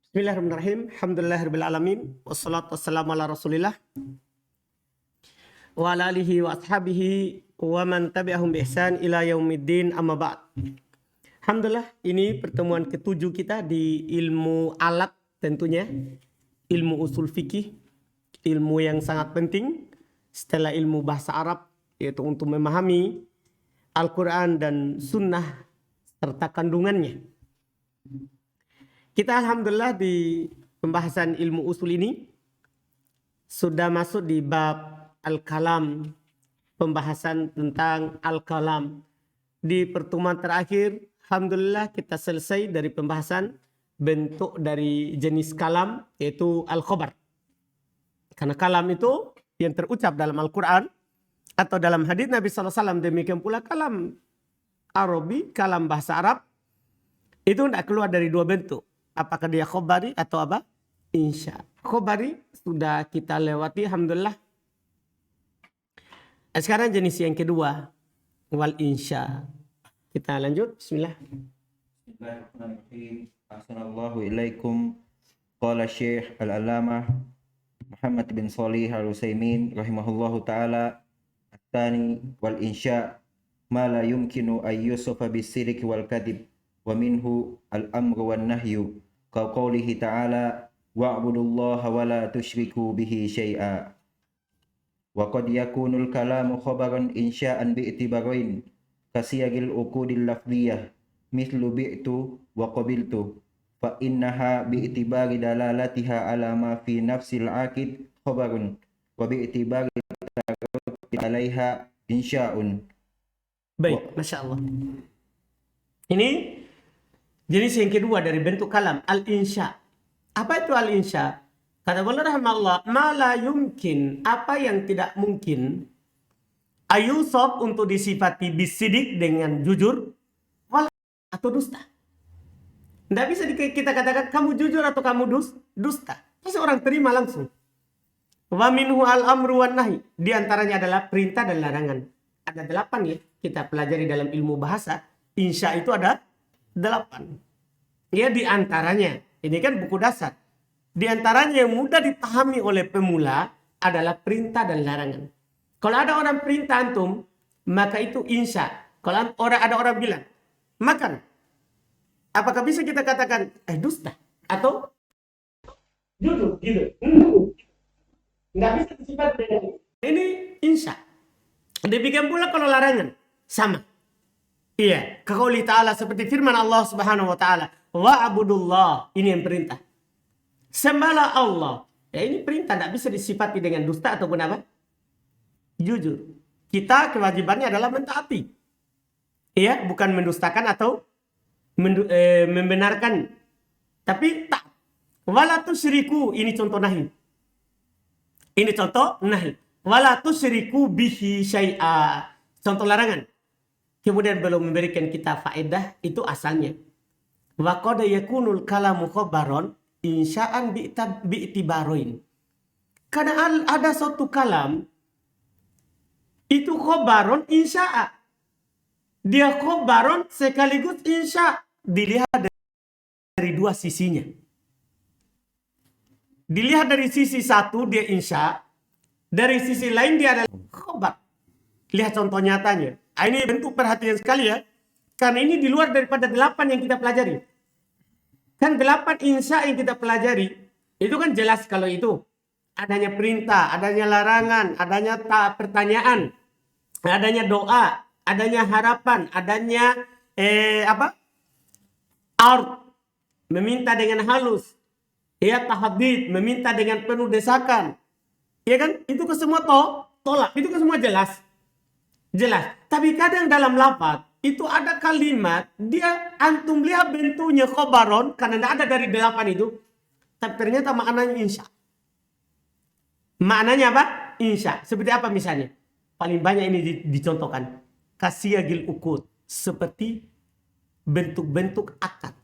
Bismillahirrahmanirrahim. Alhamdulillahirabbil alamin. Wassalatu wassalamu ala Rasulillah wa ala alihi wa ashabihi wa man tabi'ahum bi ihsan ila yaumiddin, amma ba'd. Alhamdulillah, ini pertemuan ketujuh kita di ilmu alat, tentunya ilmu usul fikih, ilmu yang sangat penting setelah ilmu bahasa Arab, yaitu untuk memahami Al-Quran dan Sunnah serta kandungannya. Kita alhamdulillah di pembahasan ilmu usul ini sudah masuk di bab Al-Kalam, pembahasan tentang Al-Kalam. Di pertemuan terakhir, alhamdulillah kita selesai dari pembahasan bentuk dari jenis kalam, yaitu Al-Khobar. Karena kalam itu yang terucap dalam Al-Quran atau dalam hadits Nabi SAW, demikian pula kalam Arabi, kalam bahasa Arab, itu tidak keluar dari dua bentuk. Apakah dia khobari atau apa? Insya. Khobari sudah kita lewati, alhamdulillah. Sekarang jenis yang kedua, wal insya. Kita lanjut. Bismillah. Bismillahirrahmanirrahim. Assalamualaikum ilaikum. Qala Syekh Al-Allamah Muhammad bin Shalih Al-Utsaimin rahimahullahu taala, at-tani wal insya ma la yumkinu ay yusafa bis-sidqi wal kadhib wa minhu al-amru wan nahyu ka qoulihi ta'ala wa'budullaha wa la tusyriku bihi syai'a. Wa qad yakunul kalamu khabaran insya'an bi'tibarain kasiyagil uqudil lafdhiyah mithlu bi'tu wa qabiltu fa innaha bi'tibari dalalatiha ala ma fi nafsil aqid khabarun wa bi'tibari alaiha insya'un. Baik, Masya Allah. Ini jenis yang kedua dari bentuk kalam, al-insya. Apa itu al-insya? Kata beliau rahimahullah, ma la yumkin, apa yang tidak mungkin, ayusab untuk disifati bisidik dengan jujur, wala atau dusta. Tidak bisa kita katakan kamu jujur atau kamu dusta. Pasti orang terima langsung. Wa minhu al-amru wan nahi. Di antaranya adalah perintah dan larangan. Ada 8 ya, kita pelajari dalam ilmu bahasa. Insya itu ada 8. Ya, di antaranya, ini kan buku dasar. Di antaranya yang mudah dipahami oleh pemula adalah perintah dan larangan. Kalau ada orang perintah antum, maka itu insya. Kalau ada orang bilang, makan. Apakah bisa kita katakan, dusta? Atau jujur, gitu. Nggak bisa disifat dengan ini insya. Demikian pula kalau larangan, sama. Iya, kaqouli ta'ala, seperti firman Allah Subhanahu wa taala, wa'budullah, ini yang perintah. Sembahlah Allah. Ya, ini perintah, tidak bisa disifati dengan dusta ataupun apa? Jujur. Kita kewajibannya adalah mentaati. Iya, bukan mendustakan atau membenarkan. Tapi tak. Wala tusyriku, ini contoh nahi. Ini contoh nahi. Wala tusyriku bihi syai'a. Contoh larangan. Kemudian belum memberikan kita faedah, itu asalnya. Wa qad yakunul kalamu khabaron insya'an bi'tibaroin. Karena ada suatu kalam itu khabaron insya'a. Dia khabaron sekaligus insya'. Dilihat dari dua sisinya. Dilihat dari sisi satu dia insya', dari sisi lain dia adalah khabar. Lihat contoh nyatanya. Ini bentuk perhatian sekali ya. Karena ini di luar daripada 8 yang kita pelajari. Kan 8 insya yang kita pelajari. Itu kan jelas kalau itu. Adanya perintah, adanya larangan, adanya pertanyaan. Adanya doa, adanya harapan, adanya art. Meminta dengan halus. Ya, tahdid, meminta dengan penuh desakan. Ya kan? Itu ke semua tolak. Itu ke semua jelas. Jelas. Tapi kadang dalam lafaz itu ada kalimat dia antum lihat bentuknya khobaron karena tidak ada dari 8 itu. Tapi ternyata maknanya insya. Maknanya apa? Insya. Seperti apa misalnya? Paling banyak ini dicontohkan. Kasiyagil uqud. Seperti bentuk-bentuk akad.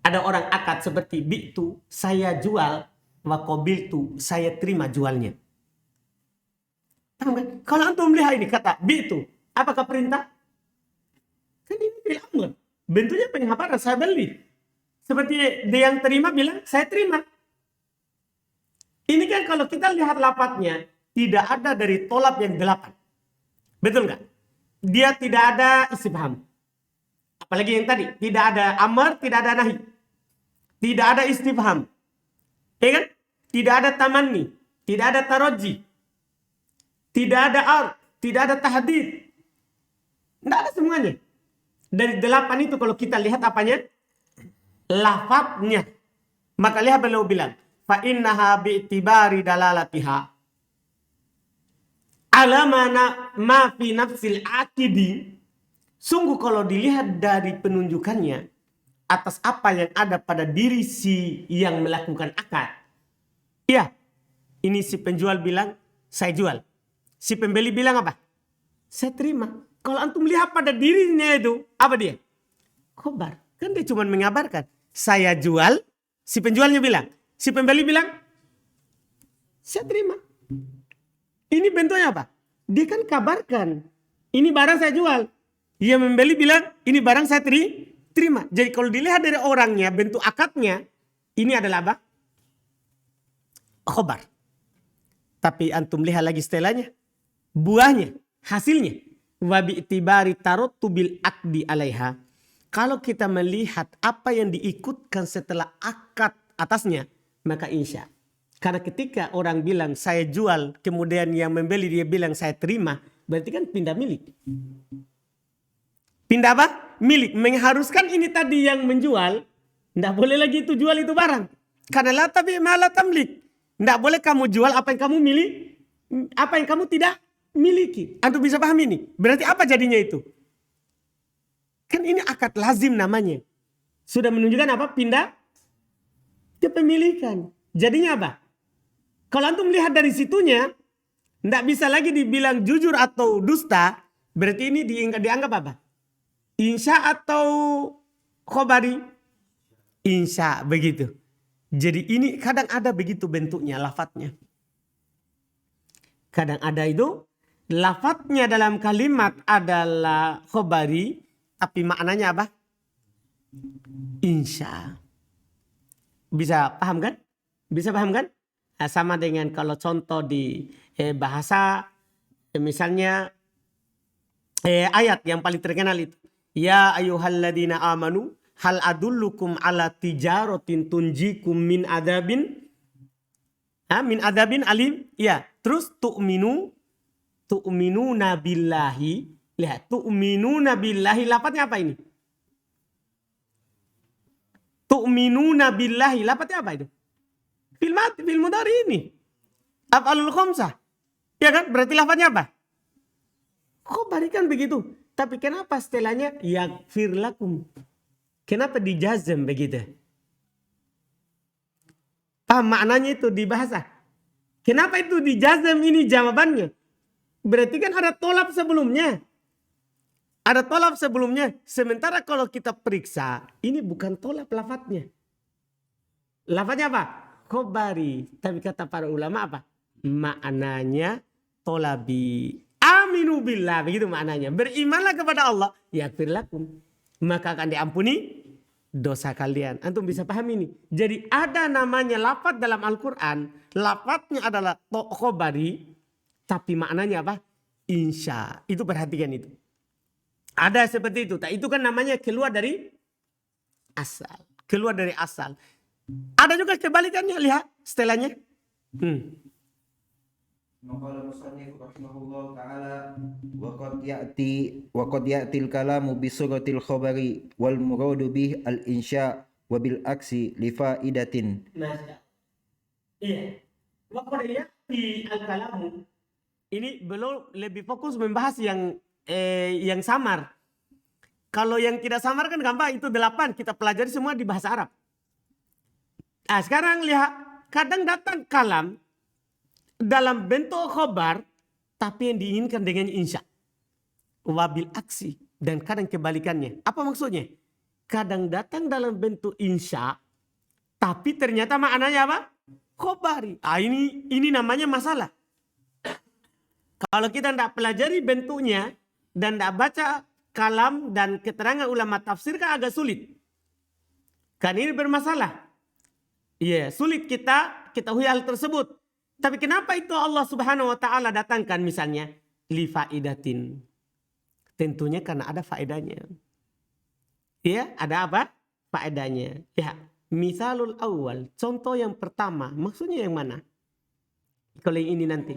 Ada orang akad seperti bi'tu, saya jual, wa qabiltu, saya terima jualnya. Kalau antum melihat ini kata bi'tu, apakah perintah? Kan ini bil amr. bentuknya penghabaran, saya beli. Seperti dia yang terima bilang, saya terima. Ini kan kalau kita lihat lafadznya, tidak ada dari tolab yang 8. Betul nggak? Dia tidak ada istifham. Apalagi yang tadi, tidak ada amar, tidak ada nahi. Tidak ada istifham. Ya kan? Tidak ada tamanni, tidak ada taroji. Tidak ada art, tidak ada tahdid. Tidak ada semuanya. Dari 8 itu kalau kita lihat apanya? Lafadznya. Maka lihat beliau bilang, fa innaha bi'tibari dalalatiha ala ma fi nafsil akidi. Sungguh kalau dilihat dari penunjukannya atas apa yang ada pada diri si yang melakukan akad. Iya, ini si penjual bilang, saya jual. Si pembeli bilang apa? Saya terima. Kalau antum lihat pada dirinya itu, apa dia? Khobar. Kan dia cuma mengabarkan. Saya jual, si penjualnya bilang. Si pembeli bilang, saya terima. Ini bentuknya apa? Dia kan kabarkan. Ini barang saya jual. Yang membeli bilang, ini barang saya terima. Jadi kalau dilihat dari orangnya, bentuk akadnya, ini adalah apa? Khobar. Tapi antum lihat lagi setelahnya. Buahnya, hasilnya. Wa bi'tibari tarattu bil akdi alaiha. Kalau kita melihat apa yang diikutkan setelah akad atasnya, maka insya. Karena ketika orang bilang saya jual, kemudian yang membeli dia bilang saya terima, berarti kan pindah milik. Pindah apa? Milik. Mengharuskan ini tadi yang menjual, tidak boleh lagi itu jual itu barang. Karena la tabi ma la tamlik. Tidak boleh kamu jual apa yang kamu miliki, apa yang kamu tidak miliki. Antum bisa paham ini? Berarti apa jadinya itu? Kan ini akad lazim namanya. Sudah menunjukkan apa? Pindah kepemilikan. Jadinya apa? Kalau antum lihat dari situnya, tidak bisa lagi dibilang jujur atau dusta. Berarti ini dianggap apa? Insya atau khobari? Insya, begitu. Jadi ini kadang ada begitu bentuknya, lafadznya. Kadang ada itu, lafadznya dalam kalimat adalah khobari, tapi maknanya apa? Insya. Bisa paham kan? Bisa paham kan? Nah, sama dengan kalau contoh di bahasa, misalnya ayat yang paling terkenal itu. Ya ayyuhalladzina amanu hal adullukum ala tijaratin tunjikum min adabin alim. Ya, terus tu'minuna billahi. Lihat, tu'minuna billahi. Lafadznya apa ini? Tu'minuna billahi. Lafadznya apa itu? Fil mudhari ini. Af'alul khamsah. Ya kan? Berarti lafadznya apa? Kok barikan begitu? Tapi kenapa setelahnya yaghfir lakum? Kenapa dijazam begitu? Paham maknanya itu di bahasa? Kenapa itu dijazam ini jawabannya? Berarti kan ada tolab sebelumnya. Ada tolab sebelumnya. Sementara kalau kita periksa, ini bukan tolab lafadznya. Lafadznya apa? Khobari. Tapi kata para ulama apa? Maknanya tolabi. Aminu billah. Begitu maknanya. Berimanlah kepada Allah. Yaghfir lakum. Maka akan diampuni dosa kalian. Antum bisa paham ini. Jadi ada namanya lafadz dalam Al-Quran. Lafadznya adalah khobari. Tapi maknanya apa? Insya. Itu perhatikan itu. Ada seperti itu. Itu kan namanya keluar dari asal. Keluar dari asal. Ada juga kebalikannya. Lihat setelahnya. Maqala musannif rahimahullah ta'ala wa qad ya'til kalamu bi suratil khabari wal muradu bih al insya wa bil aksi li faidatin. Iya. Wa qad ya'ti al kalamu. Ini belum lebih fokus membahas yang samar. Kalau yang tidak samar kan gampang, itu 8 kita pelajari semua di bahasa Arab. Nah, sekarang lihat, kadang datang kalam dalam bentuk khobar, tapi yang diinginkan dengan insya. Wabil aksi, dan kadang kebalikannya. Apa maksudnya? Kadang datang dalam bentuk insya, tapi ternyata maknanya apa? Khobari. Ini namanya masalah. Kalau kita tidak pelajari bentuknya dan tidak baca kalam dan keterangan ulama tafsir kan agak sulit. Kan ini bermasalah. Iya, sulit kita ketahui hal tersebut. Tapi kenapa itu Allah Subhanahu wa taala datangkan misalnya li faidatin? Tentunya karena ada faedahnya. Iya, ada apa? Faedahnya. Ya, misalul awal, contoh yang pertama, maksudnya yang mana? Kalau yang ini nanti.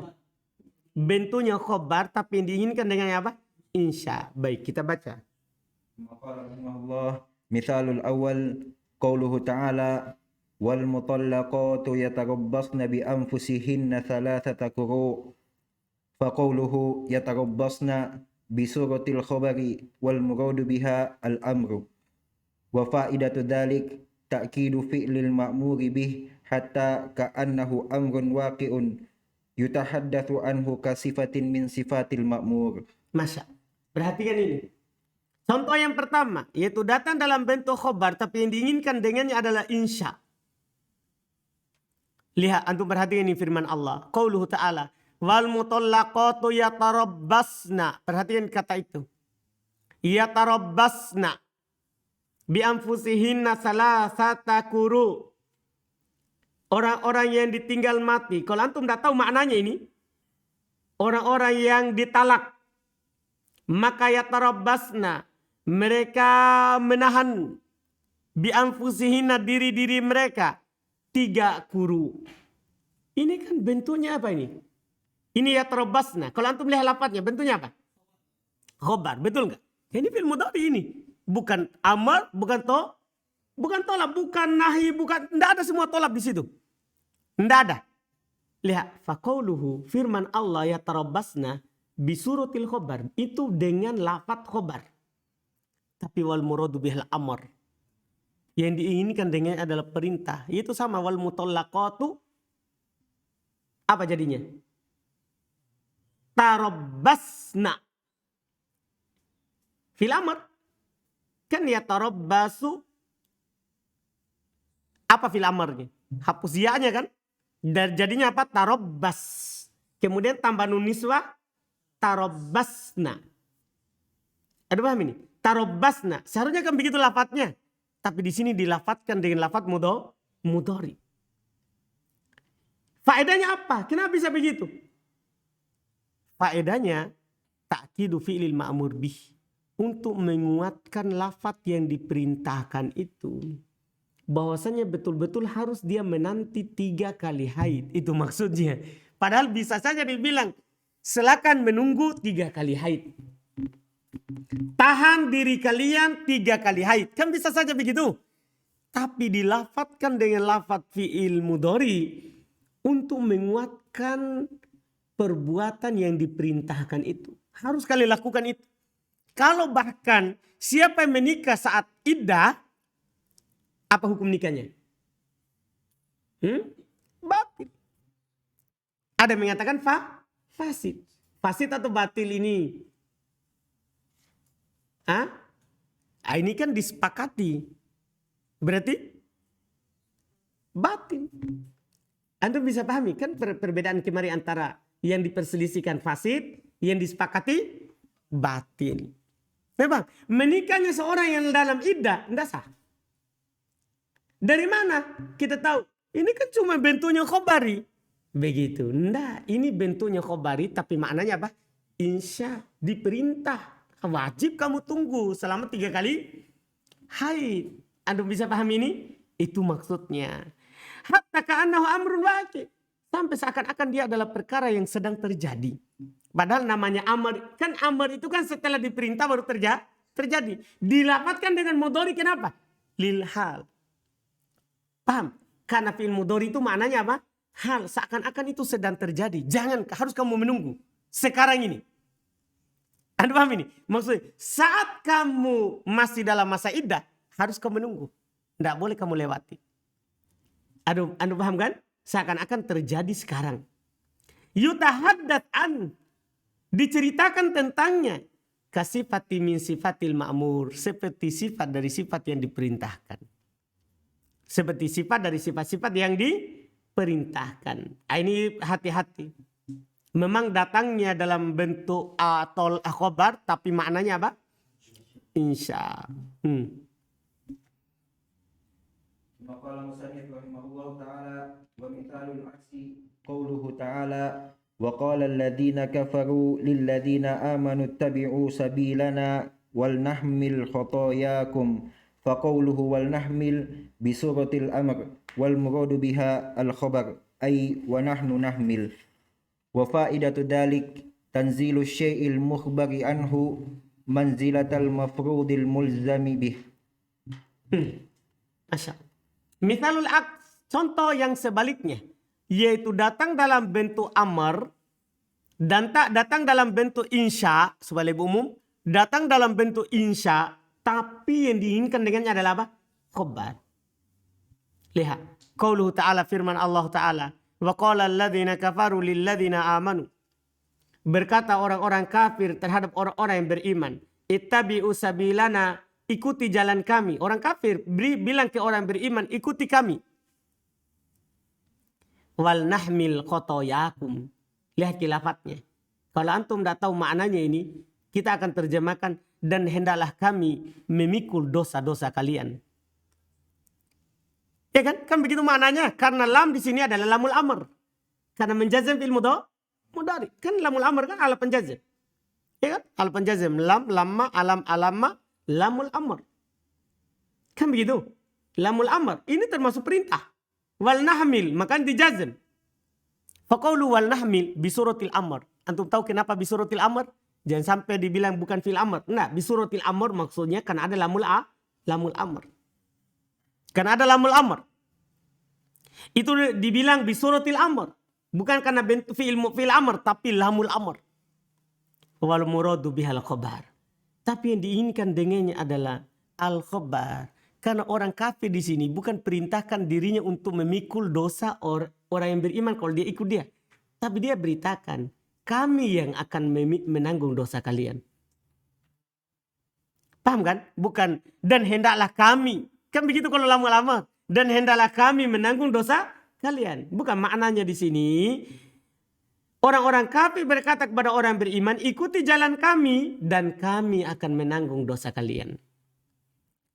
Bentuknya khobar tapi yang diinginkan dengan apa? Insya. Baik, kita baca. Allah mithalul awal qauluhu ta'ala wal mutallaqatu yatarabbasna bi anfusihinna thalathata quru' fa qawluhu yatarabbasna bi suratil khabari wal muradu biha al amru wa faidatu dhalik ta'kidu fi'lil ma'muri bih hatta ka'annahu amrun waqi'un yutahaddatsu anhu ka sifatin min sifatil ma'mur. Masya. Perhatikan ini. Contoh yang pertama, yaitu datang dalam bentuk khobar, tapi yang diinginkan dengannya adalah insya. Lihat, antum perhatikan ini firman Allah. Qauluhu ta'ala, wal mutallaqatu yatarabbasna. Perhatikan kata itu. Yatarabbasna. Bi anfusihinna salasata quru. Orang-orang yang ditinggal mati. Kalau antum tidak tahu maknanya ini. Orang-orang yang ditalak. Maka yatarabbasna. Mereka menahan. Bi anfusihinna diri-diri mereka. 3 quru. Ini kan bentuknya apa ini? Ini yatarabbasna. Kalau antum lihat lafadznya bentuknya apa? Khobar. Betul nggak? Ini fi'il mudhari ini. Bukan amar, bukan tolak, bukan nahi, bukan, tidak ada semua tolak di situ. Tidak ada. Lihat, faqauluhu firman Allah yatarabbasna bisurutil khobar. Itu dengan lafaz khobar. Tapi wal muradu bihal amar. Yang diinginkan dengan adalah perintah. Itu sama wal mutallaqatu. Apa jadinya? Tarabbasna. Fil amar. Kan yatarabbasu. Apa fil amarnya? Hapus ya-nya kan? Dan jadinya apa? Tarabbas. Kemudian tambah nun niswah. Tarabbasna. Ada paham ini? Tarabbasna. Seharusnya kan begitu lafadznya. Tapi di sini dilafatkan dengan lafadz mudhari. Faedahnya apa? Kenapa bisa begitu? Faedahnya ta'kidu fi'lil ma'mur bih. Untuk menguatkan lafadz yang diperintahkan itu. Bahwasanya betul-betul harus dia menanti 3 kali haid. Itu maksudnya. Padahal bisa saja dibilang silakan menunggu 3 kali haid. Tahan diri kalian 3 kali haid. Kan bisa saja begitu. Tapi dilafatkan dengan lafadz fi'il mudhari untuk menguatkan perbuatan yang diperintahkan itu. Harus kalian lakukan itu. Kalau bahkan siapa yang menikah saat iddah, apa hukum nikahnya? Batil. Ada yang mengatakan fasid. Fasid atau batil ini? Ini kan disepakati. Berarti batil. Anda bisa pahami kan perbedaan kemarin antara yang diperselisihkan fasid, yang disepakati batil. Memang menikahnya seorang yang dalam iddah tidak sah. Dari mana kita tahu? Ini kan cuma bentuknya khobari. Begitu. Nah, ini bentuknya khobari tapi maknanya apa? Insya, diperintah. Wajib kamu tunggu selama 3 kali haid. Anda bisa paham ini? Itu maksudnya. Hatta ka'annahu amrun waqi'. Sampai seakan-akan dia adalah perkara yang sedang terjadi. Padahal namanya amar. Kan amar itu kan setelah diperintah baru terjadi. Dilapatkan dengan mudhari kenapa? Lil hal. Paham? Karena fi'il mudhari itu maknanya apa? Hal. Seakan-akan itu sedang terjadi. Jangan, harus kamu menunggu. Sekarang ini. Anda paham ini? Maksudnya saat kamu masih dalam masa iddah, harus kamu menunggu. Tidak boleh kamu lewati. Anda paham kan? Seakan-akan terjadi sekarang. Yutahaddat an. Diceritakan tentangnya. Kasifati min sifatil ma'mur. Seperti sifat dari sifat yang diperintahkan. Seperti sifat dari sifat-sifat yang diperintahkan. Ini hati-hati. Memang datangnya dalam bentuk atol khobar. Tapi maknanya apa? insya. Maqala musannif rahimahullahu ta'ala wa mithalul aksi qawluhu ta'ala wa qala alladhina kafaru lilladhina amanu ittabi'u sabilana wal nahmil khotoyakum faqawluhu wal nahmil bisuratil amr wal muradu biha al khabar ay wa nahnu nahmil wa faidatu dalik tanzilu syai'il mukhbari anhu manzilatal mafrudil mulzami bih. Masya. Mithalul aks, contoh yang sebaliknya, yaitu datang dalam bentuk amar dan tak datang dalam bentuk insya, sebagai umum, datang dalam bentuk insya, tapi yang diinginkan dengannya adalah apa? Khobar. Lihat, qauluhu ta'ala, firman Allah Ta'ala, wa qala alladhina kafaru lilladhina amanu. Berkata orang-orang kafir terhadap orang-orang yang beriman, ittabi'u sabilana, ikuti jalan kami. Orang kafir bilang ke orang beriman, ikuti kami. Wal nahmil khotoyakum. Lihat kilafatnya. Kalau antum tidak tahu maknanya ini, kita akan terjemahkan, dan hendaklah kami memikul dosa-dosa kalian. Ya kan? Kan begitu maknanya. Karena lam di sini adalah lamul amr. Karena menjazam fil mudhari. Kan lamul amr kan ala penjazam. Ya kan? Ala penjazam. Lam, lamma, alam, alamma. Lamul amr. Kan begitu. Lamul amr. Ini termasuk perintah. Wal nahmil. Maka dijazm. Faqawlu wal nahmil bisuratil amr. Antum tahu kenapa bisuratil amr? Jangan sampai dibilang bukan fil amr. Nah, bisuratil amr maksudnya karena ada lamul amr. Karena ada lamul amr. Itu dibilang bisuratil amr. Bukan karena bentuk fil amr. Tapi lamul amr. Wal muradu bihal khobar. Tapi yang diinginkan dengannya adalah al-khobar. Karena orang kafir di sini bukan perintahkan dirinya untuk memikul dosa orang yang beriman kalau dia ikut dia. Tapi dia beritakan, kami yang akan menanggung dosa kalian. Paham kan? Bukan, dan hendaklah kami. Kan begitu kalau lama-lama. Dan hendaklah kami menanggung dosa kalian. Bukan maknanya di sini. Orang-orang kafir berkata kepada orang beriman, ikuti jalan kami dan kami akan menanggung dosa kalian.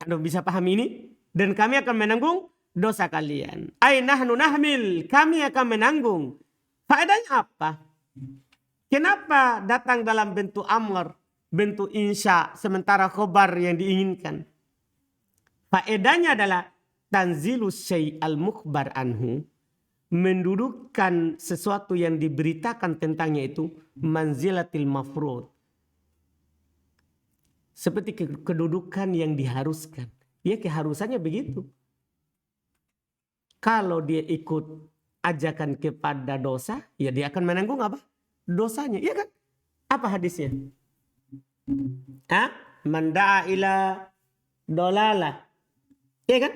Anda bisa paham ini? Dan kami akan menanggung dosa kalian. Ay nahnu nahmil, kami akan menanggung. Faedahnya apa? Kenapa datang dalam bentuk amr, bentuk insya, sementara khobar yang diinginkan? Faedahnya adalah tanzilus syai'al mukhbar anhu. Mendudukkan sesuatu yang diberitakan tentangnya itu manzilatil mafrud. Seperti kedudukan yang diharuskan. Ya keharusannya begitu. Kalau dia ikut ajakan kepada dosa, ya dia akan menanggung apa? Dosanya, iya kan? Apa hadisnya? Man da'a ila dolalah. Iya kan?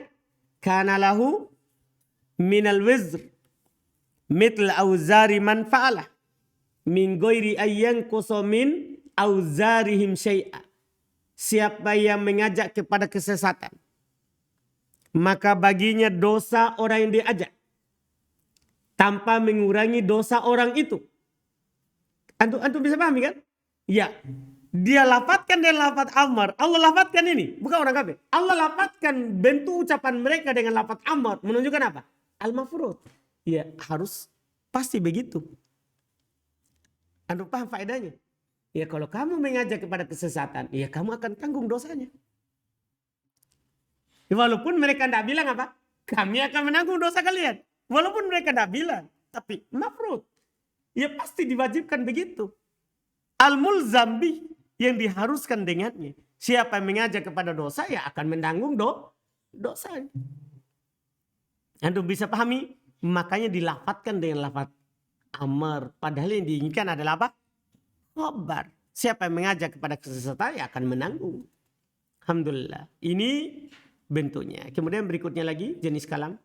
Kana lahu minal wizr mitl auzari man fa'alah min ghairi ayyan kusomin auzarihim syai'a. Siapa yang mengajak kepada kesesatan, maka baginya dosa orang yang diajak tanpa mengurangi dosa orang itu. Antum bisa pahami kan? Ya. Dia lafadzkan dengan lafadz amar. Allah lafadzkan ini, bukan orang kafir. Allah lafadzkan bentuk ucapan mereka dengan lafadz amar menunjukkan apa? Al-mafrud. Ya harus pasti begitu. Anda paham faedahnya? Ya kalau kamu mengajak kepada kesesatan, ya kamu akan tanggung dosanya. Ya, walaupun mereka tidak bilang apa? Kami akan menanggung dosa kalian. Walaupun mereka tidak bilang. Tapi mafrud. Ya pasti diwajibkan begitu. Al-mulzam bih, yang diharuskan dengannya. Siapa yang mengajak kepada dosa, ya akan menanggung dosanya. Anda bisa pahami? Makanya dilafatkan dengan lafaz amar. Padahal yang diinginkan adalah apa? Khobar. Siapa yang mengajak kepada kesesatan ya akan menanggung. Alhamdulillah. Ini bentuknya. Kemudian berikutnya lagi jenis kalam.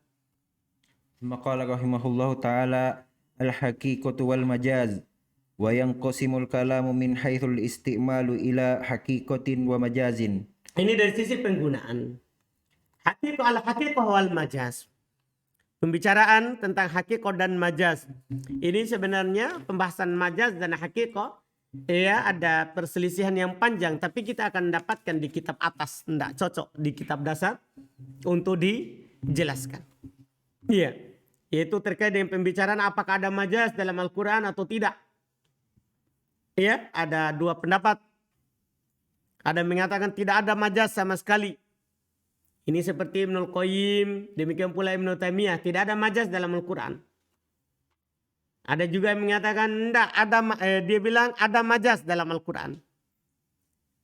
Maqala rahimahullahu ta'ala al-haqiqatu wal majaz wa yanqasimul kalamu min haithul isti'malu ila haqiqatin wa majazin. Ini dari sisi penggunaan. Haqiqah al-haqiqah wal majaz. Pembicaraan tentang hakikat dan majaz. Ini sebenarnya pembahasan majaz dan hakikat ya ada perselisihan yang panjang, tapi kita akan dapatkan di kitab atas, tidak cocok di kitab dasar untuk dijelaskan. Iya, yaitu terkait dengan pembicaraan apakah ada majas dalam Al-Quran atau tidak. Iya, ada dua pendapat. Ada yang mengatakan tidak ada majas sama sekali. Ini seperti Ibnul Qayyim, demikian pula Ibnu Taimiyah, tidak ada majas dalam Al-Quran. Ada juga yang mengatakan enggak ada, dia bilang ada majas dalam Al-Quran.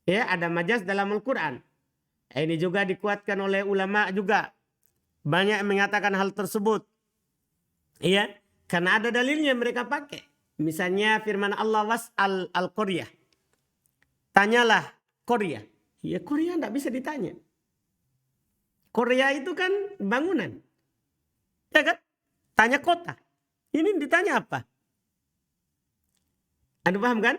Ya, ada majas dalam Al-Quran. Ini juga dikuatkan oleh ulama juga. Banyak yang mengatakan hal tersebut. Ya, karena ada dalilnya yang mereka pakai. Misalnya firman Allah was'al al-qaryah. Tanyalah Korea. Ya, Korea enggak bisa ditanya. Korea itu kan bangunan. Ya kan? Tanya kota. Ini ditanya apa? Anda paham kan?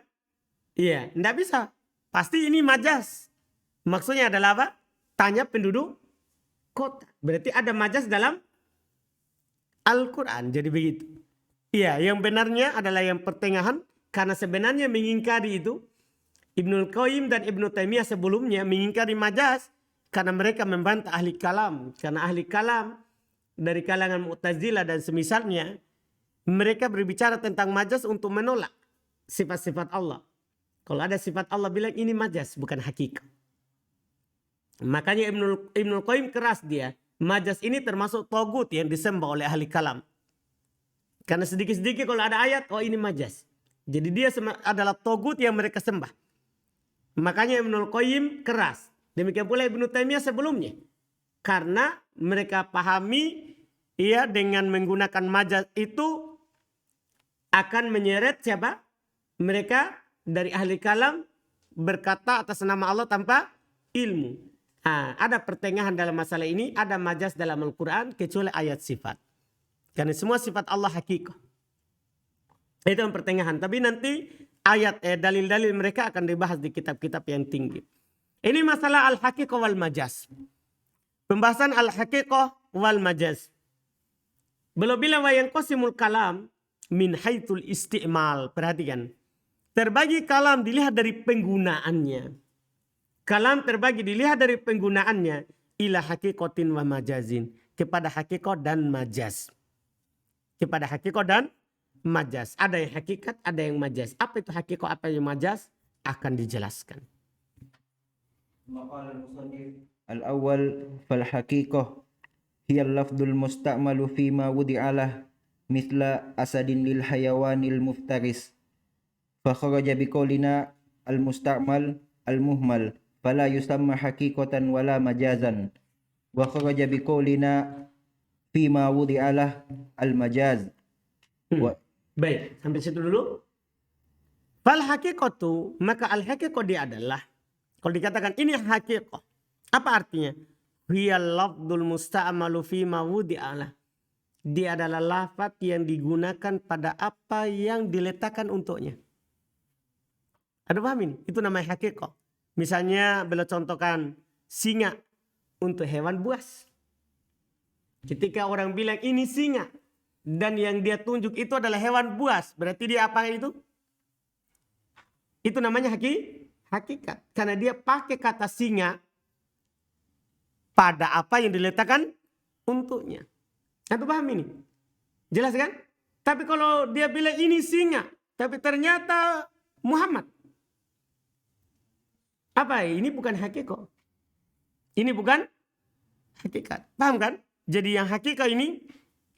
Iya, enggak bisa. Pasti ini majas. Maksudnya adalah apa? Tanya penduduk kota. Berarti ada majas dalam Al-Quran. Jadi begitu. Iya, yang benarnya adalah yang pertengahan. Karena sebenarnya mengingkari itu. Ibnul Qayyim dan Ibnu Taimiyah sebelumnya mengingkari majas. Karena mereka membantah ahli kalam. Karena ahli kalam dari kalangan Mu'tazilah dan semisalnya. Mereka berbicara tentang majas untuk menolak sifat-sifat Allah. Kalau ada sifat Allah bilang ini majas bukan hakikat. Makanya Ibnul Qayyim keras dia. Majas ini termasuk togut yang disembah oleh ahli kalam. Karena sedikit-sedikit kalau ada ayat, oh ini majas. Jadi dia adalah togut yang mereka sembah. Makanya Ibnul Qayyim keras. Demikian pula Ibnu Taimiyah sebelumnya. Karena mereka pahami ya dengan menggunakan majas itu akan menyeret siapa? Mereka dari ahli kalam berkata atas nama Allah tanpa ilmu. Ada pertengahan dalam masalah ini. Ada majas dalam Al-Quran kecuali ayat sifat. Karena semua sifat Allah hakikat. Itu yang pertengahan. Tapi nanti ayat dalil-dalil mereka akan dibahas di kitab-kitab yang tinggi. Ini masalah al-haqiqah wal majas. Pembahasan al-haqiqah wal majas. Belum bilang wa yang qasimul kalam min haitsul isti'mal. Perhatikan. Terbagi kalam dilihat dari penggunaannya. Kalam terbagi dilihat dari penggunaannya. Ila hakikotin wa majazin. Kepada hakikat dan majas. Kepada hakikat dan majas. Ada yang hakikat, ada yang majas. Apa itu hakikat, apa yang majas? Akan dijelaskan. Al-awwal fal-haqiqah hiya al-lafdul musta'malu fima wudi'alah mithla asadin lil hayawanil muftaris fa kharaja biqaulina al-musta'mal al-muhmal fala yusamma haqiqatan wala majazan wa kharaja biqaulina fima wudi'alah al-majaz. Baik, sampai situ dulu. Fal haqiqatu, maka al-haqiqah dia adalah, kalau dikatakan ini haqiqah, apa artinya? Hiya lafdul musta'malu fima wudi'alah. Dia adalah lafaz yang digunakan pada apa yang diletakkan untuknya. Ada paham ini? Itu namanya hakikat. Misalnya beliau contohkan singa untuk hewan buas. Ketika orang bilang ini singa dan yang dia tunjuk itu adalah hewan buas, berarti dia apa itu? Itu namanya hakikat. Karena dia pakai kata singa pada apa yang diletakkan untuknya. Anda paham ini? Jelas kan? Tapi kalau dia bilang ini singa, tapi ternyata Muhammad. Apa? Ini bukan hakikat. Ini bukan hakikat. Paham kan? Jadi yang hakikat ini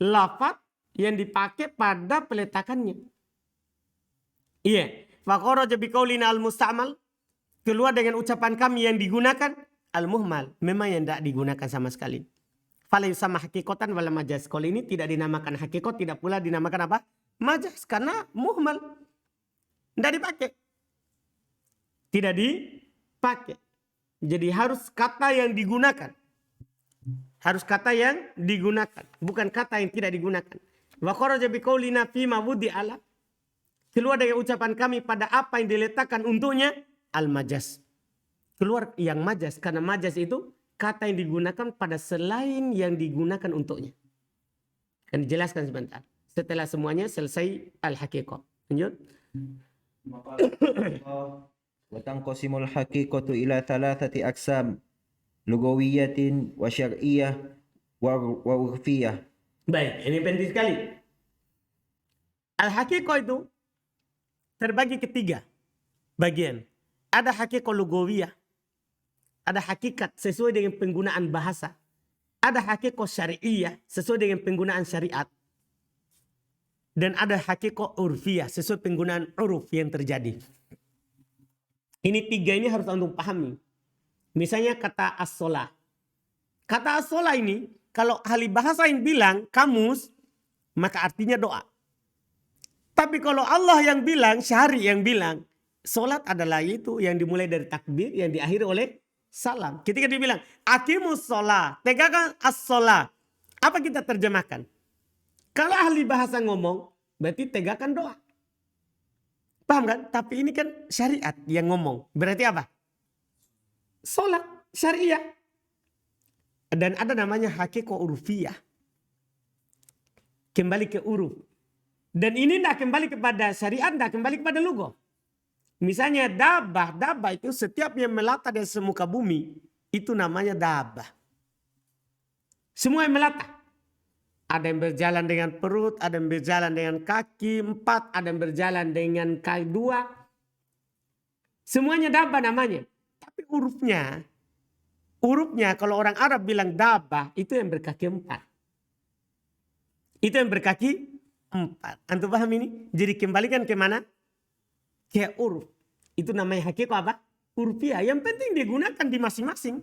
lafaz yang dipakai pada peletakannya. Iya. Faqara biqaulina al-musta'mal. Keluar dengan ucapan kami yang digunakan al-muhmal. Memang yang tidak digunakan sama sekali. Fala yusamma hakikatan wala majaz. Kalau ini tidak dinamakan hakikat, tidak pula dinamakan apa? Majaz. Karena muhmal. Tidak dipakai. Tidak dipakai. Jadi harus kata yang digunakan. Harus kata yang digunakan. Bukan kata yang tidak digunakan. Wa kharaja biqaulina fima wudi'ala. Keluar dengan ucapan kami pada apa yang diletakkan untuknya. Al-majaz. Keluar yang majaz. Karena majaz itu kata yang digunakan pada selain yang digunakan untuknya. Akan dijelaskan sebentar. Setelah semuanya selesai al-haqiqah. Lanjut. wa tanqasimul haqiqatu ila thalathati aqsam lugawiyatin wa syar'iyyah wa urfiyah. Baik, ini penting sekali. Al-haqiqah itu terbagi ke 3 bagian. Ada haqiqah lugawiyah, ada hakikat sesuai dengan penggunaan bahasa, ada haqiqah syari'iyah sesuai dengan penggunaan syariat, dan ada haqiqah urfiyah sesuai penggunaan uruf yang terjadi. Ini 3 ini harus antum pahami. Misalnya kata as-sholah. Kata as-sholah ini kalau ahli bahasa yang bilang kamus, maka artinya doa. Tapi kalau Allah yang bilang, syari yang bilang, sholat adalah itu yang dimulai dari takbir, yang diakhiri oleh salam. Ketika dia bilang, aqimus sholah, tegakkan as-sholah. Apa kita terjemahkan? Kalau ahli bahasa ngomong, berarti tegakkan doa. Paham kan? Tapi ini kan syariat yang ngomong. Berarti apa? Sholat, syariah. Dan ada namanya haqiqah urfiyah. Kembali ke uruf. Dan ini tidak kembali kepada syariat, tidak kembali kepada lugo. Misalnya dabah itu setiap yang melata dari semuka bumi, itu namanya dabah. Semua yang melata. Ada yang berjalan dengan perut, ada yang berjalan dengan kaki 4, ada yang berjalan dengan kaki 2. Semuanya dabah namanya. Tapi urufnya kalau orang Arab bilang dabah, itu yang berkaki 4. Itu yang berkaki 4. Antum paham ini? Jadi kembalikan ke mana? Ke uruf. Itu namanya hakikat apa? Urfiyah. Yang penting digunakan di masing-masing.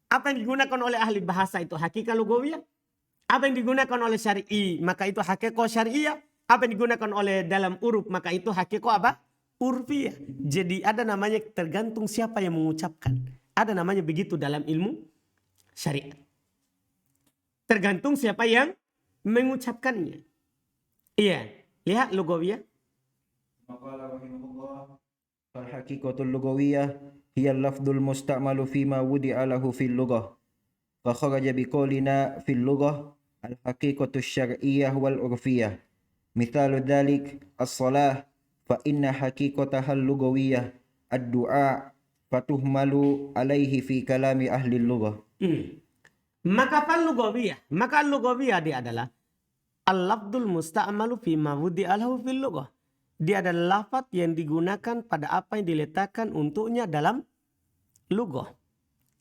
Apa yang digunakan oleh ahli bahasa itu hakikat lugawiyah. Apa yang digunakan oleh syar'i, maka itu hakikat syari'iyah. Apa yang digunakan oleh dalam uruf, maka itu hakikat apa? Urfiyah. Jadi ada namanya tergantung siapa yang mengucapkan. Ada namanya begitu dalam ilmu syariat. Tergantung siapa yang mengucapkannya. Iya, lihat lugawiyah. Maqala rahimahullah, fal haqiqatul lugawiyah hiya al-lafdul musta'malu fima wudi'a lahu fil lughah. Fa kharaja biqaulina fil lughah al-haqiqatu syar'iyyah wal urfiyah. Mithalu dzalik as-shalah fa inna haqiqataha al-lugawiyah ad-du'a fatuhmalu alaihi fi kalami ahli lughah. Maka lugawiyah dia adalah al-lafdul musta'malu fima wudi'a lahu fil lughah. Dia adalah lafaz yang digunakan pada apa yang diletakkan untuknya dalam lughah.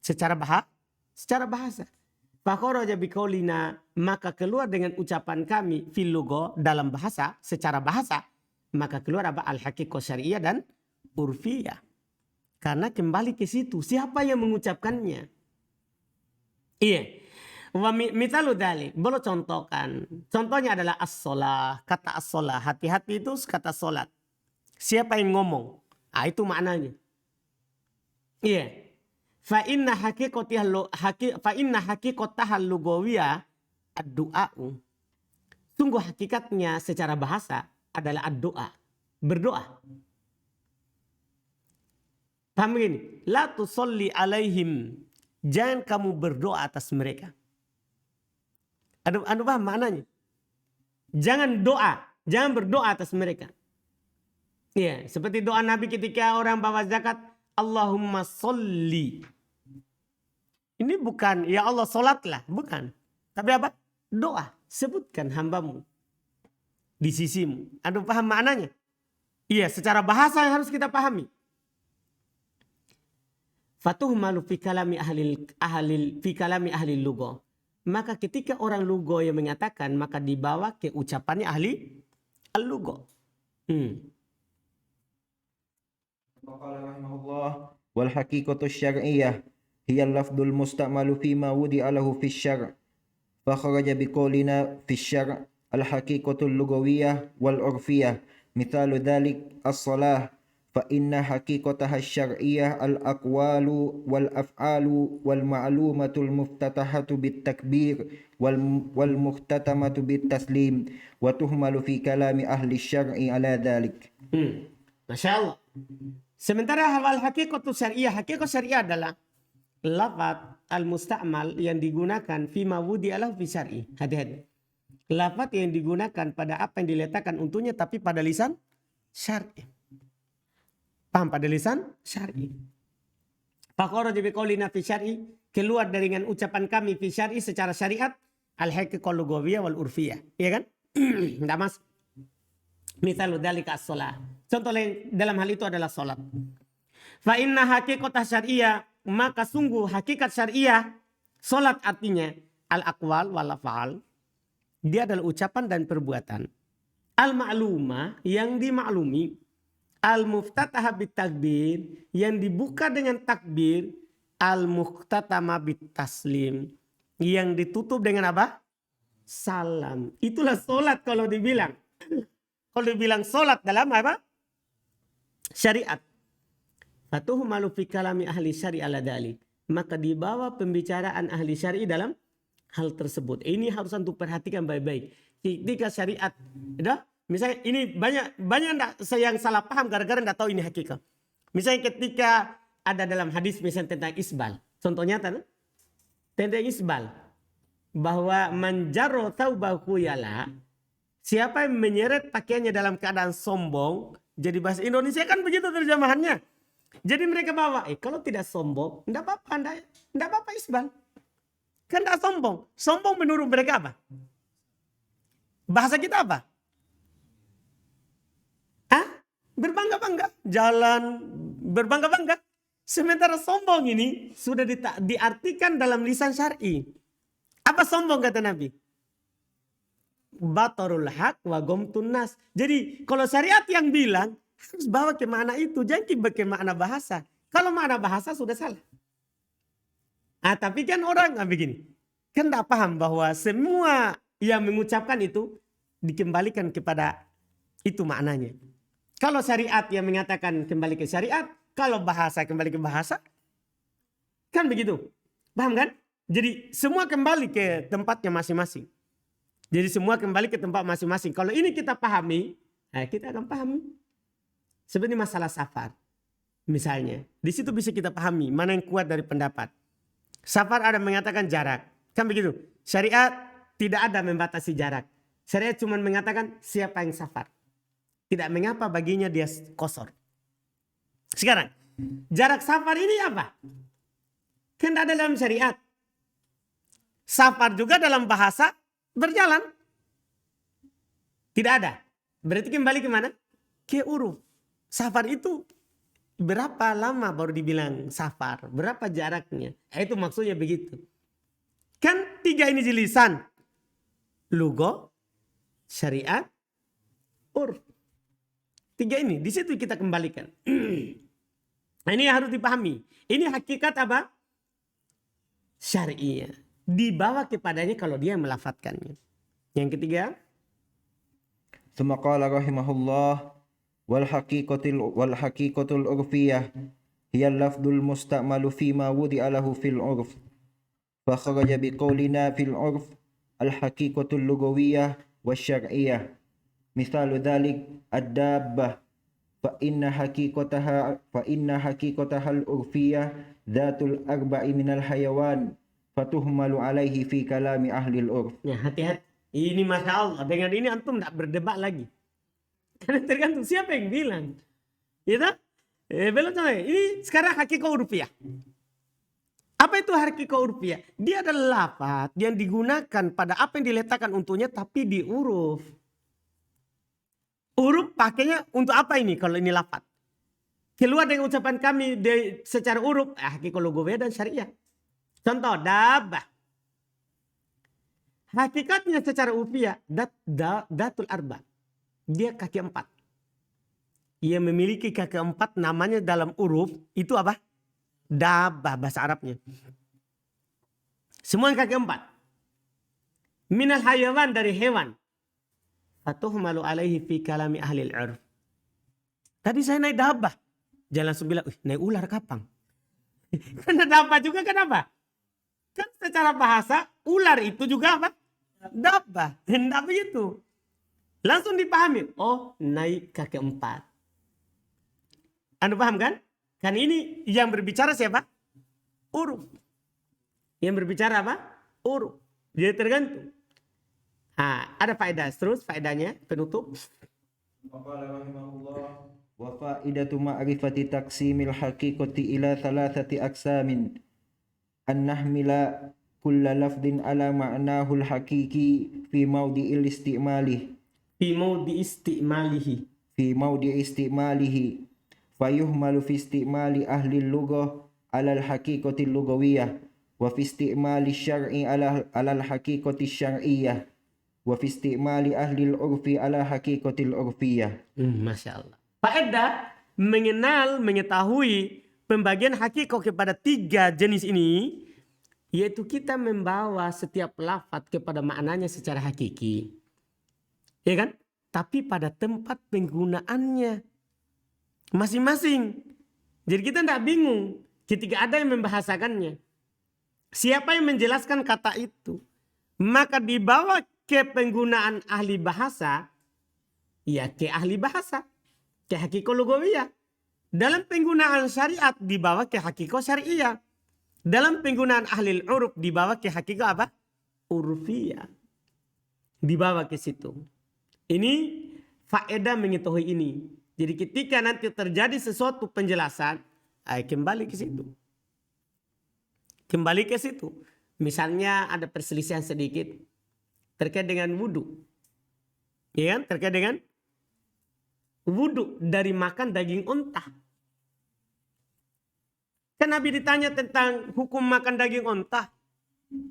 Secara bahasa. Fakharaja biqaulina, maka keluar dengan ucapan kami fil lughah dalam bahasa, secara bahasa, maka keluar apa? Al-haqiqah syari'iyah dan urfiyah. Karena kembali ke situ, siapa yang mengucapkannya? Iya. Wa mithalu dzalik, boleh contohkan. Contohnya adalah as-shalah. Kata as-shalah, hati-hati itu kata salat. Siapa yang ngomong? Itu maknanya. Iya. Fa inna haqiqataha lugawiyah ad-du'a'u. Sungguh hakikatnya secara bahasa adalah ad-du'a. Berdoa. Paham begini? La tusalli alaihim. Jangan kamu berdoa atas mereka. Anu paham maknanya? Jangan berdoa atas mereka. Ya, seperti doa Nabi ketika orang bawa zakat, Allahumma sholli. Ini bukan ya Allah sholatlah, bukan. Tapi apa? Doa, sebutkan hambamu di sisimu. Anu paham maknanya? Iya, secara bahasa yang harus kita pahami. Fatuhmalu fi kalami ahli lughah. Maka ketika orang lugo yang mengatakan, maka dibawa ke ucapannya ahli al-lugo. Qala rahimahullah, wal haqiqatu syar'iyyah hiya al-lafdul musta'malu fima wudi'a lahu fi syar'. Fa kharaja biqaulina fi syar' al-haqiqatul lugawiyyah wal urfiyah. Mithalu dzalik as-shalah fa inna haqiqataha syar'iyyah al-aqwalu wal af'alu wal ma'lumatul muftatahatu bit takbir wal muhtatamatu bit taslim wa tuhmalu fi kalami ahli syar'i ala dzalik. Masya Allah. Sementara hal haqiqatu syariah, hakikat syariah adalah lafaz al-musta'mal yang digunakan fima wudi'alahu fi syar'i. Hati-hati. Lafaz yang digunakan pada apa yang diletakkan untuknya tapi pada lisan syar'i. Paham pada lisan syar'i. Fakharaja biqaulina fi syar'i, keluar dengan ucapan kami fi syar'i secara syariat, al-haqiqah lughawiyah wal urfiyah. Iya kan? Enggak mas. Misalu dzalika as-shalah. Contoh lain dalam hal itu adalah salat. Fa inna haqiqatah syar'iyah, maka sungguh hakikat syariah salat artinya al-aqwal wal af'al. Dia adalah ucapan dan perbuatan. Al-ma'lumah yang dimaklumi. Al-muftataha bitakbir yang dibuka dengan takbir. Al-mukhtatama bitaslim yang ditutup dengan apa? Salam. Itulah solat kalau dibilang. Kalau dibilang solat dalam apa? Syariat. Fatuhmalu fi kalami ahli syari' ala dhalik. Maka dibawa pembicaraan ahli syari' dalam hal tersebut. Ini harus untuk perhatikan baik-baik. Ketika syariat, misalnya ini banyak yang salah paham gara-gara tidak tahu ini hakikat. Misalnya ketika ada dalam hadis misalnya tentang isbal. Contohnya tentang isbal. Bahwa manjaro taubahu yala. Siapa yang menyeret pakaiannya dalam keadaan sombong. Jadi bahasa Indonesia kan begitu terjemahannya. Jadi mereka bawa. Kalau tidak sombong. Tidak apa-apa isbal. Kan tidak sombong. Sombong menurut mereka apa? Bahasa kita apa? Berbangga-bangga. Jalan berbangga-bangga. Sementara sombong ini sudah diartikan dalam lisan syar'i. Apa sombong kata Nabi? Batarul haq wa gomtun nas. Jadi kalau syariat yang bilang harus bawa ke makna itu. Jangan ke makna bahasa. Kalau makna bahasa sudah salah. Tapi kan orang begini. Kan tidak paham bahwa semua yang mengucapkan itu dikembalikan kepada itu maknanya. Kalau syariat yang mengatakan kembali ke syariat, kalau bahasa kembali ke bahasa, kan begitu. Paham kan? Jadi semua kembali ke tempatnya masing-masing. Jadi semua kembali ke tempat masing-masing. Kalau ini kita pahami, kita akan pahami. Sebenarnya masalah safar. Misalnya, di situ bisa kita pahami mana yang kuat dari pendapat. Safar ada mengatakan jarak. Kan begitu. Syariat tidak ada membatasi jarak. Syariat cuma mengatakan siapa yang safar. Tidak mengapa baginya dia kosor. Sekarang, jarak safar ini apa? Kan ada dalam syariat. Safar juga dalam bahasa berjalan. Tidak ada. Berarti kembali ke mana? Ke uruf. Safar itu berapa lama baru dibilang safar? Berapa jaraknya? Itu maksudnya begitu. Kan 3 ini lisan. Lugo, syariat, urf. 3 ini, di situ kita kembalikan. Nah, ini harus dipahami. Ini hakikat apa? Syariah. Dibawa kepadanya kalau dia melafatkannya. Yang ketiga. Tsumma qala rahimahullah wal haqiqatul urfiyah hiya al-lafdul musta'malu fima wudi'a lahu fil urf. Fa kharaja biqaulina fil urf al-haqiqatul lughawiyah wasyar'iyyah. Misalu dzalik ad-dabbah fa inna haqiqataha al-urfiyah dzatul arba'i minal hayawan fatuhmalu alaihi fi kalami ahli al-urf. Ya, hati-hati. Ini Masya Allah. Dengan ini antum tidak berdebat lagi. Karena tergantung siapa yang bilang. Ya, belum sampai. Ini sekarang hakikat urfiyah. Apa itu hakikat urfiyah? Dia adalah lafaz yang digunakan pada apa yang diletakkan untuknya tapi di uruf. Uruf pakainya untuk apa ini kalau ini lafaz? Keluar dengan ucapan kami secara uruf, hakikat lughawiyah dan syariah. Contoh, dabbah. Hakikatnya secara urfiyah, datul arba. Dia kaki 4. Ia memiliki kaki 4 namanya dalam uruf, itu apa? Dabbah bahasa Arabnya. Semua kaki 4. Minal hayawan dari hewan. Fatuhmalu alaihi fi kalami ahli al-urf. Tadi saya naik dabbah. Jangan langsung bilang, naik ular kapang. Karena dabbah juga kenapa? Kan secara bahasa, ular itu juga apa? Dabbah. Hendak begitu. Langsung dipahami. Oh, naik kaki 4. Anda paham kan? Kan ini yang berbicara siapa? Uruf. Yang berbicara apa? Uruf. Jadi tergantung. Ada faedah. Terus faedahnya penutup. Maqala rahimahullah Wa faidatu ma'rifati taqsimil haqiqati ila thalathati aqsamin. An nahmila kulla lafdin ala ma'nahu al-haqiqi fi mawdi'il istimalihi. Fi maudi istimalihi. Fi mawdi'i istimalihi. Fayuhmalu fi istimali ahli al-lughah ala al-haqiqati al-lughawiyah. Wa fi istimali syar'i ala al-haqiqati syar'iyyah. Wa fi istimali ahli al-urfi ala haqiqati al-urfiyah. Masya Allah. Faedah mengenal, mengetahui pembagian hakikat kepada 3 jenis ini, yaitu kita membawa setiap lafaz kepada maknanya secara hakiki, ya kan? Tapi pada tempat penggunaannya masing-masing. Jadi kita tidak bingung ketika ada yang membahasakannya. Siapa yang menjelaskan kata itu? Maka dibawa ke penggunaan ahli bahasa, ya ke ahli bahasa. Ke hakikat lugawiyah. Dalam penggunaan syariat dibawa ke hakikat syariah. Dalam penggunaan ahli uruf dibawa ke hakikat apa? Urfiyah. Dibawa ke situ. Ini faedah mengetahui ini. Jadi ketika nanti terjadi sesuatu penjelasan, kembali ke situ. Kembali ke situ. Misalnya ada perselisihan sedikit terkait dengan wudu. Ya kan? Terkait dengan wudu dari makan daging unta. Kan Nabi ditanya tentang hukum makan daging unta.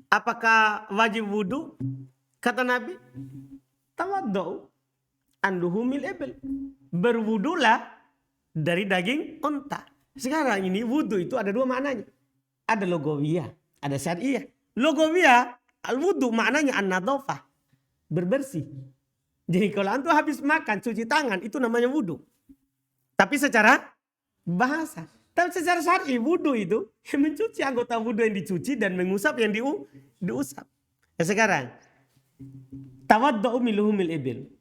Apakah wajib wudu? Kata Nabi, tawaddu an luhumil ibil. Berwudulah dari daging unta. Sekarang ini wudu itu ada 2 maknanya. Ada lugawiyah, ada syariah. Lugawiyah, al-wudu maknanya an-nadhafah. Berbersih. Jadi kalau antum habis makan, cuci tangan, itu namanya wudu. Tapi secara bahasa. Tapi secara syar'i, wudu itu mencuci anggota wudu yang dicuci dan mengusap yang diusap. Ya sekarang, tawaddu'u min luhumil ibil.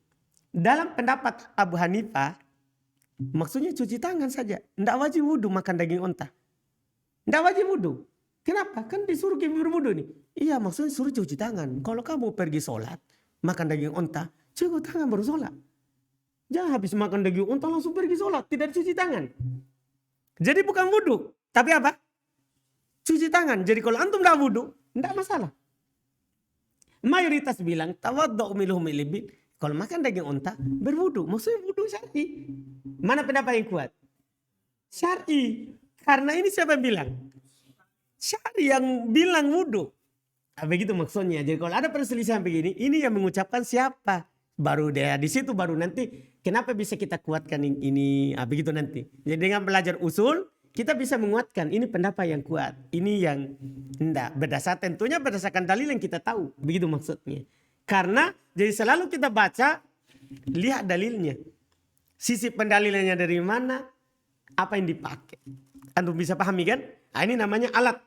Dalam pendapat Abu Hanifah, maksudnya cuci tangan saja. Tidak wajib wudu makan daging unta. Tidak wajib wudu. Kenapa? Kan disuruh berwudu nih. Iya, maksudnya suruh cuci tangan. Kalau kamu pergi sholat, makan daging unta, cuci tangan baru sholat. Jangan habis makan daging unta langsung pergi sholat. Tidak cuci tangan. Jadi bukan wudu. Tapi apa? Cuci tangan. Jadi kalau antum tidak wudu, tidak masalah. Mayoritas bilang, tawaddu'u min luhumil ibil. Kalau makan daging unta, berwudu. Maksudnya wudu syar'i. Mana pendapat yang kuat? Syar'i. Karena ini siapa yang bilang? Syar'i yang bilang wudu. Nah, begitu maksudnya. Jadi kalau ada perselisihan begini, ini yang mengucapkan siapa? Baru dia di situ baru nanti kenapa bisa kita kuatkan ini? Nah, begitu nanti. Jadi dengan belajar usul kita bisa menguatkan ini pendapat yang kuat, ini yang enggak. Tentunya berdasarkan dalil yang kita tahu. Begitu maksudnya. Karena jadi selalu kita baca, lihat dalilnya. Sisi pendalilannya dari mana, apa yang dipakai. Antum bisa pahami kan? Nah, ini namanya alat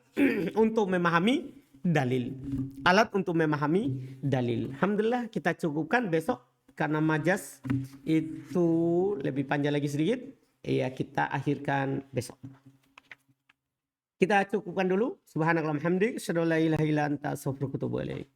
untuk memahami dalil. Alat untuk memahami dalil. Alhamdulillah kita cukupkan besok. Karena majas itu lebih panjang lagi sedikit. Ya kita akhirkan besok. Kita cukupkan dulu. Subhanakallahumma hamdik. Asyhadu an la ilaha illa anta astaghfiruka wa atubu ilaik.